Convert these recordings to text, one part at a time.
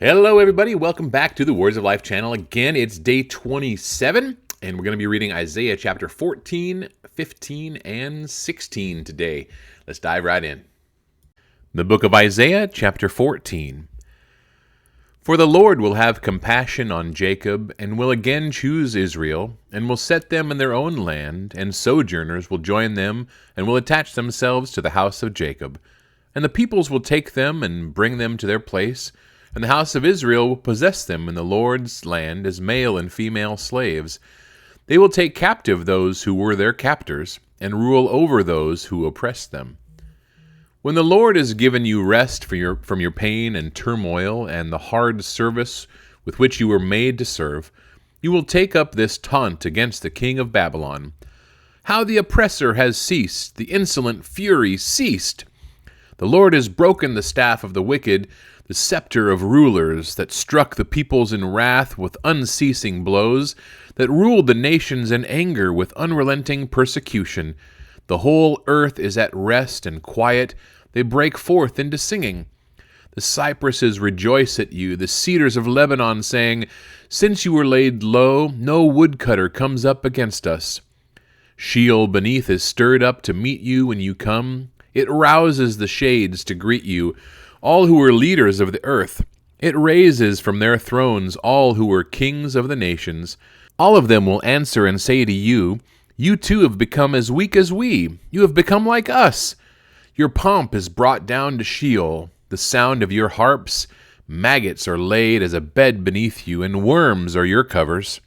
Hello, everybody. Welcome back to the Words of Life channel. Again, it's day 27, and we're going to be reading Isaiah chapter 14, 15, and 16 today. Let's dive right in. The book of Isaiah, chapter 14. For the Lord will have compassion on Jacob, and will again choose Israel, and will set them in their own land, and sojourners will join them, and will attach themselves to the house of Jacob. And the peoples will take them, and bring them to their place, and the house of Israel will possess them in the Lord's land as male and female slaves. They will take captive those who were their captors, and rule over those who oppressed them. When the Lord has given you rest from your pain and turmoil and the hard service with which you were made to serve, you will take up this taunt against the king of Babylon. How the oppressor has ceased, the insolent fury ceased. The Lord has broken the staff of the wicked, the scepter of rulers that struck the peoples in wrath with unceasing blows, that ruled the nations in anger with unrelenting persecution. The whole earth is at rest and quiet. They break forth into singing. The cypresses rejoice at you, the cedars of Lebanon, saying, Since you were laid low, no woodcutter comes up against us. Sheol beneath is stirred up to meet you when you come. It rouses the shades to greet you, all who were leaders of the earth. It raises from their thrones all who were kings of the nations. All of them will answer and say to you, You too have become as weak as we. You have become like us. Your pomp is brought down to Sheol. The sound of your harps, maggots are laid as a bed beneath you, and worms are your covers.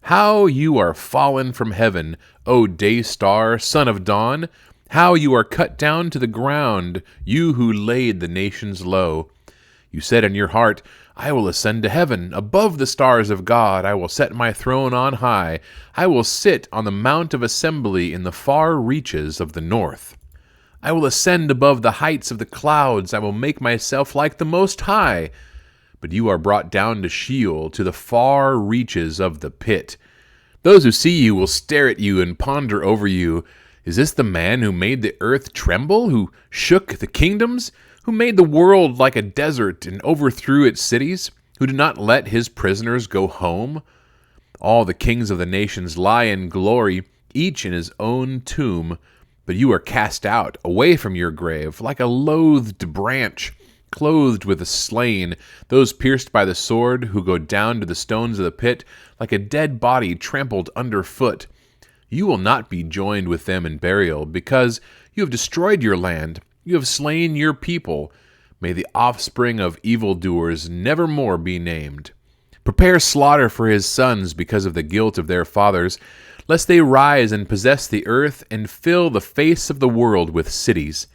How you are fallen from heaven, O day star, son of dawn! How you are cut down to the ground, you who laid the nations low. You said in your heart, I will ascend to heaven, above the stars of God. I will set my throne on high. I will sit on the mount of assembly in the far reaches of the north. I will ascend above the heights of the clouds. I will make myself like the Most High. But you are brought down to Sheol, to the far reaches of the pit. Those who see you will stare at you and ponder over you. Is this the man who made the earth tremble, who shook the kingdoms, who made the world like a desert and overthrew its cities, who did not let his prisoners go home? All the kings of the nations lie in glory, each in his own tomb. But you are cast out, away from your grave, like a loathed branch, clothed with the slain, those pierced by the sword, who go down to the stones of the pit, like a dead body trampled underfoot. You will not be joined with them in burial, because you have destroyed your land. You have slain your people. May the offspring of evildoers never more be named. Prepare slaughter for his sons because of the guilt of their fathers, lest they rise and possess the earth and fill the face of the world with cities.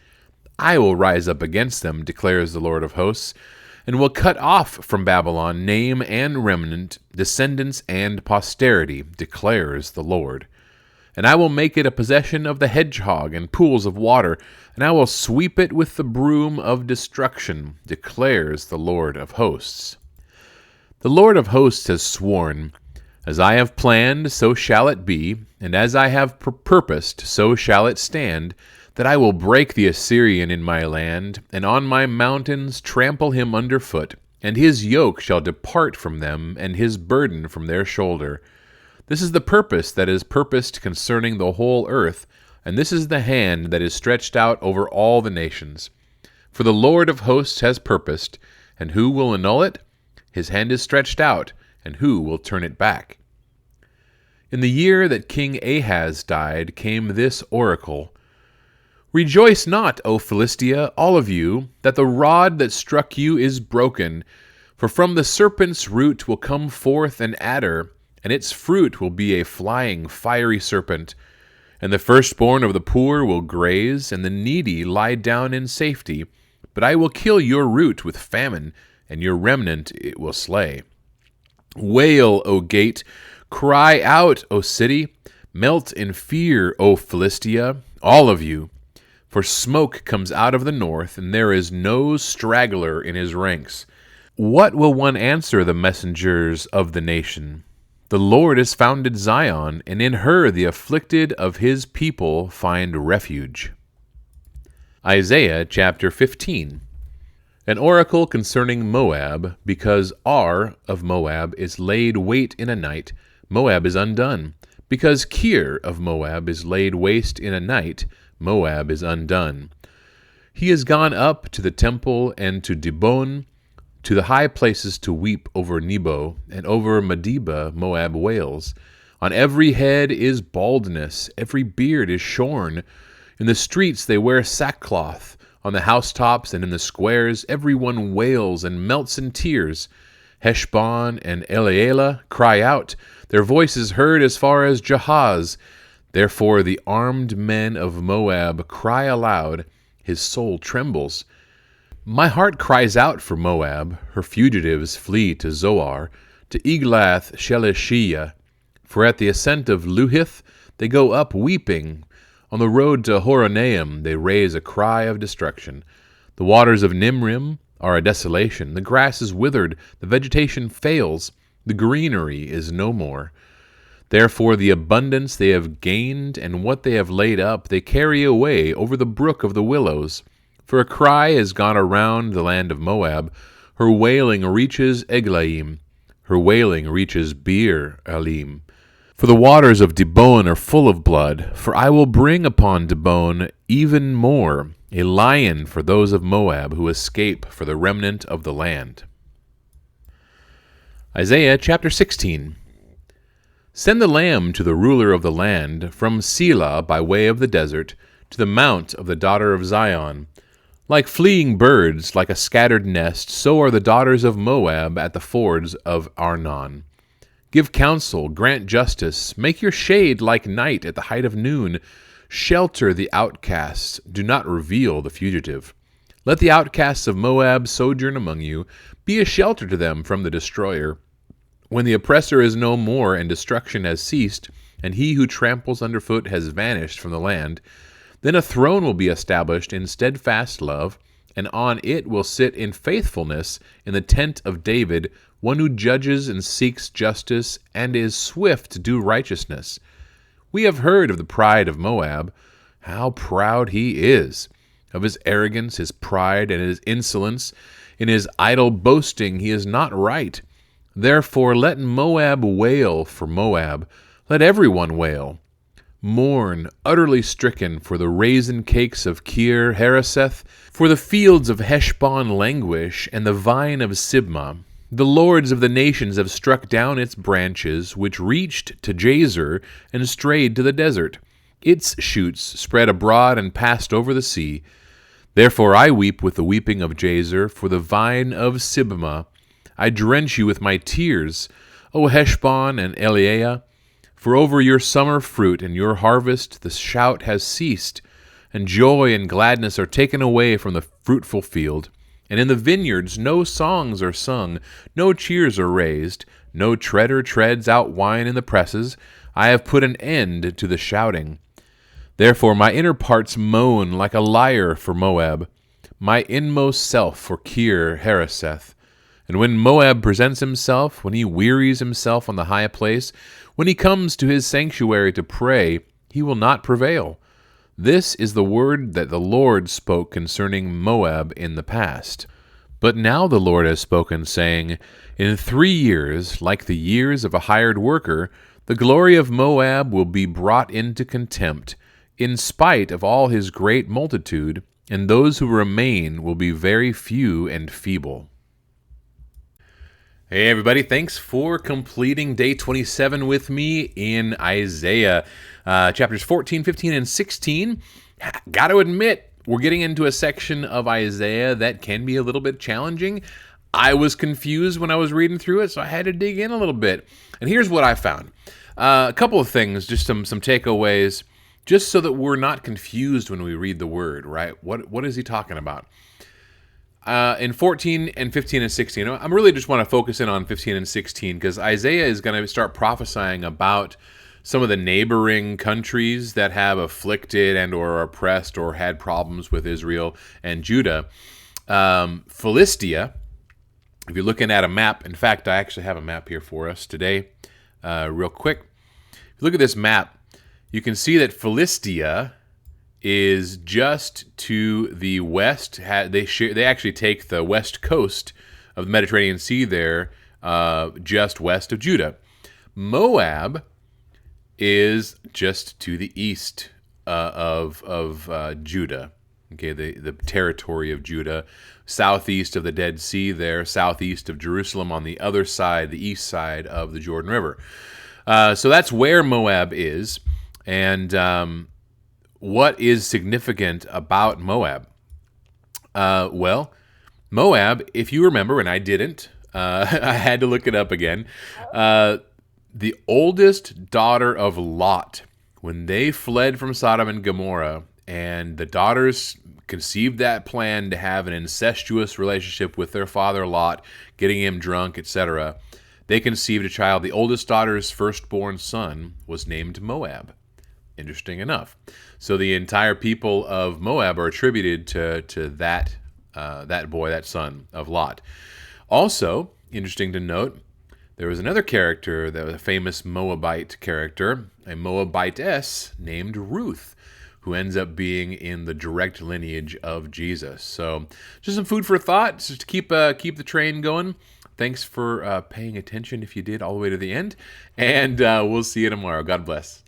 I will rise up against them, declares the Lord of hosts, and will cut off from Babylon name and remnant, descendants and posterity, declares the Lord. And I will make it a possession of the hedgehog and pools of water, and I will sweep it with the broom of destruction, declares the Lord of hosts. The Lord of hosts has sworn, As I have planned, so shall it be, and as I have purposed, so shall it stand, that I will break the Assyrian in my land, and on my mountains trample him underfoot, and his yoke shall depart from them, and his burden from their shoulder. This is the purpose that is purposed concerning the whole earth, and this is the hand that is stretched out over all the nations. For the Lord of hosts has purposed, and who will annul it? His hand is stretched out, and who will turn it back? In the year that King Ahaz died came this oracle. Rejoice not, O Philistia, all of you, that the rod that struck you is broken, for from the serpent's root will come forth an adder, and its fruit will be a flying, fiery serpent. And the firstborn of the poor will graze, and the needy lie down in safety. But I will kill your root with famine, and your remnant it will slay. Wail, O gate! Cry out, O city! Melt in fear, O Philistia, all of you! For smoke comes out of the north, and there is no straggler in his ranks. What will one answer the messengers of the nation? The Lord has founded Zion, and in her the afflicted of his people find refuge. Isaiah chapter 15. An oracle concerning Moab, because Ar of Moab is laid wait in a night, Moab is undone. Because Kir of Moab is laid waste in a night, Moab is undone. He is gone up to the temple and to Dibon, to the high places to weep over Nebo, and over Medeba Moab wails. On every head is baldness, every beard is shorn. In the streets they wear sackcloth. On the housetops and in the squares every one wails and melts in tears. Heshbon and Elealeh cry out. Their voice is heard as far as Jahaz. Therefore the armed men of Moab cry aloud. His soul trembles. My heart cries out for Moab. Her fugitives flee to Zoar, to Eglath Shelishiyah. For at the ascent of Luhith they go up weeping. On the road to Horonaim they raise a cry of destruction. The waters of Nimrim are a desolation. The grass is withered, the vegetation fails, the greenery is no more. Therefore the abundance they have gained and what they have laid up they carry away over the brook of the willows. For a cry has gone around the land of Moab. Her wailing reaches Eglaim. Her wailing reaches Beer Elim. For the waters of Dibon are full of blood. For I will bring upon Dibon even more, a lion for those of Moab who escape, for the remnant of the land. Isaiah chapter 16. Send the lamb to the ruler of the land, from Selah by way of the desert, to the mount of the daughter of Zion. Like fleeing birds, like a scattered nest, so are the daughters of Moab at the fords of Arnon. Give counsel, grant justice, make your shade like night at the height of noon. Shelter the outcasts, do not reveal the fugitive. Let the outcasts of Moab sojourn among you, be a shelter to them from the destroyer. When the oppressor is no more and destruction has ceased, and he who tramples underfoot has vanished from the land, then a throne will be established in steadfast love, and on it will sit in faithfulness in the tent of David, one who judges and seeks justice and is swift to do righteousness. We have heard of the pride of Moab, how proud he is, of his arrogance, his pride, and his insolence. In his idle boasting he is not right. Therefore let Moab wail for Moab, let everyone wail. Mourn, utterly stricken, for the raisin cakes of Kir Hareseth, for the fields of Heshbon languish, and the vine of Sibmah. The lords of the nations have struck down its branches, which reached to Jazer and strayed to the desert. Its shoots spread abroad and passed over the sea. Therefore I weep with the weeping of Jazer, for the vine of Sibmah. I drench you with my tears, O Heshbon and Elealeh. For over your summer fruit and your harvest the shout has ceased, and joy and gladness are taken away from the fruitful field. And in the vineyards no songs are sung, no cheers are raised, no treader treads out wine in the presses. I have put an end to the shouting. Therefore my inner parts moan like a lyre for Moab, my inmost self for Kir Hareseth. And when Moab presents himself, when he wearies himself on the high place, when he comes to his sanctuary to pray, he will not prevail. This is the word that the Lord spoke concerning Moab in the past. But now the Lord has spoken, saying, In 3 years, like the years of a hired worker, the glory of Moab will be brought into contempt, in spite of all his great multitude, and those who remain will be very few and feeble. Hey everybody, thanks for completing day 27 with me in Isaiah. Chapters 14, 15, and 16. Got to admit, we're getting into a section of Isaiah that can be a little bit challenging. I was confused when I was reading through it, so I had to dig in a little bit. And here's what I found. A couple of things, just some takeaways, just so that we're not confused when we read the word, right? What is he talking about? In 14 and 15 and 16, I really just want to focus in on 15 and 16 because Isaiah is going to start prophesying about some of the neighboring countries that have afflicted and or oppressed or had problems with Israel and Judah. Philistia, if you're looking at a map, in fact, I actually have a map here for us today, real quick. If you look at this map, you can see that Philistia is just to the west. They actually take the west coast of the Mediterranean Sea there, just west of Judah. Moab is just to the east of Judah. Okay, the territory of Judah, southeast of the Dead Sea there, southeast of Jerusalem on the other side, the east side of the Jordan River. So that's where Moab is. And what is significant about Moab? Well, Moab, if you remember, and I didn't, I had to look it up again. The oldest daughter of Lot, when they fled from Sodom and Gomorrah, and the daughters conceived that plan to have an incestuous relationship with their father Lot, getting him drunk, etc., they conceived a child. The oldest daughter's firstborn son was named Moab. Interesting enough. So the entire people of Moab are attributed to that boy, that son of Lot. Also, interesting to note, there was another character that was a famous Moabite character, a Moabitess named Ruth, who ends up being in the direct lineage of Jesus. So just some food for thought, just to keep the train going. Thanks for paying attention if you did all the way to the end, and we'll see you tomorrow. God bless.